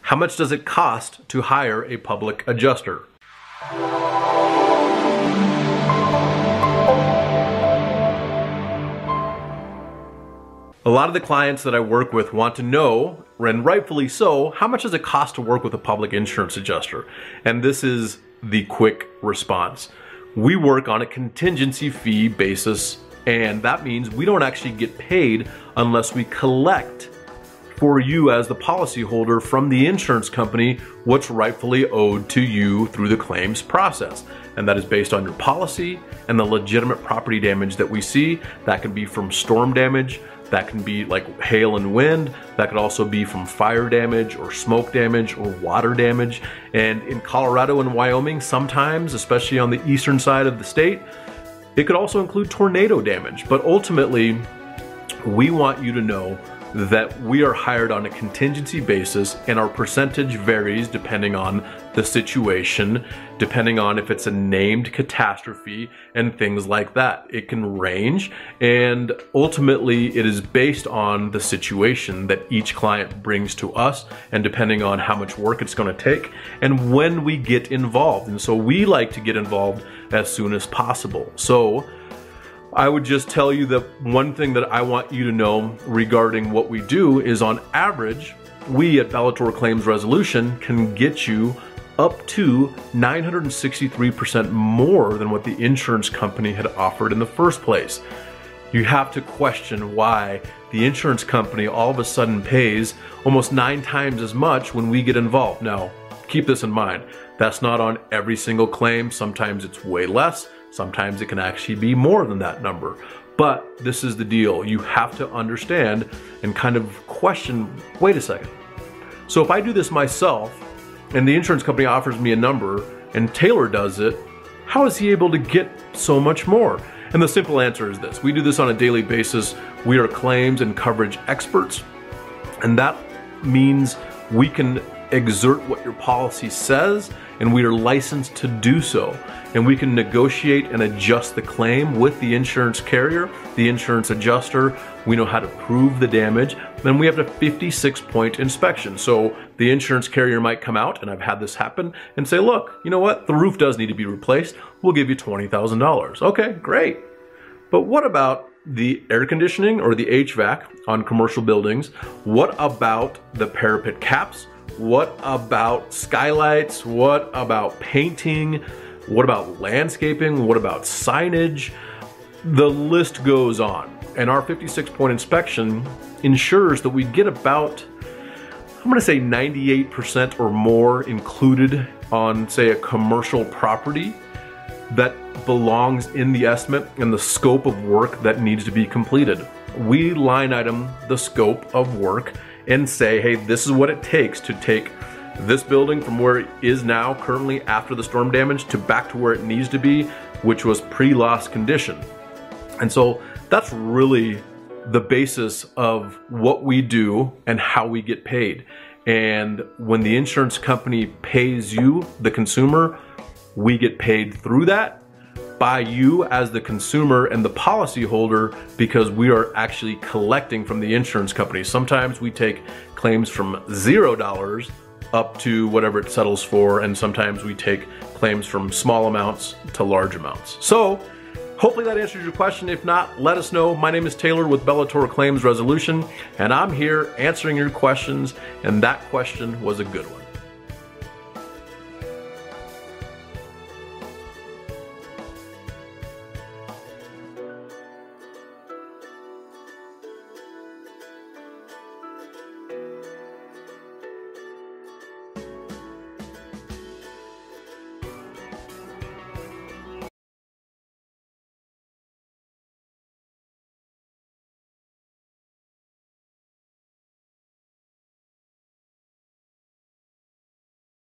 How much does it cost to hire a public adjuster? A lot of the clients that I work with want to know, and rightfully so, how much does it cost to work with a public insurance adjuster? And this is the quick response. We work on a contingency fee basis, and that means we don't actually get paid unless we collect for you as the policyholder from the insurance company what's rightfully owed to you through the claims process. And that is based on your policy and the legitimate property damage that we see. That can be from storm damage, that can be like hail and wind, that could also be from fire damage or smoke damage or water damage. And in Colorado and Wyoming, sometimes, especially on the eastern side of the state, it could also include tornado damage. But ultimately, we want you to know that we are hired on a contingency basis, and our percentage varies depending on the situation, depending on if it's a named catastrophe and things like that. It can range, and ultimately it is based on the situation that each client brings to us, and depending on how much work it's going to take and when we get involved. And so we like to get involved as soon as possible. So I would just tell you that one thing that I want you to know regarding what we do is, on average, we at Bellator Claims Resolution can get you up to 963% more than what the insurance company had offered in the first place. You have to question why the insurance company all of a sudden pays almost 9 times as much when we get involved. Now, keep this in mind. That's not on every single claim. Sometimes it's way less. Sometimes it can actually be more than that number. But this is the deal. You have to understand and kind of question, wait a second. So if I do this myself and the insurance company offers me a number and Taylor does it, how is he able to get so much more? And the simple answer is this. We do this on a daily basis. We are claims and coverage experts. And that means we can exert what your policy says, and we are licensed to do so. And we can negotiate and adjust the claim with the insurance carrier, the insurance adjuster. We know how to prove the damage. Then we have a 56-point inspection. So the insurance carrier might come out, and I've had this happen, and say, look, you know what? The roof does need to be replaced. We'll give you $20,000. Okay, great. But what about the air conditioning or the HVAC on commercial buildings? What about the parapet caps? What about skylights? What about painting? What about landscaping? What about signage? The list goes on. And our 56-point inspection ensures that we get about, I'm gonna say 98% or more included on, say, a commercial property that belongs in the estimate and the scope of work that needs to be completed. We line item the scope of work and say, hey, this is what it takes to take this building from where it is now currently after the storm damage to back to where it needs to be, which was pre-loss condition. And so that's really the basis of what we do and how we get paid. And when the insurance company pays you, the consumer, we get paid through that by you as the consumer and the policyholder, because we are actually collecting from the insurance company. Sometimes we take claims from $0 up to whatever it settles for, and sometimes we take claims from small amounts to large amounts. So hopefully that answers your question. If not, let us know. My name is Taylor with Bellator Claims Resolution, and I'm here answering your questions, and that question was a good one.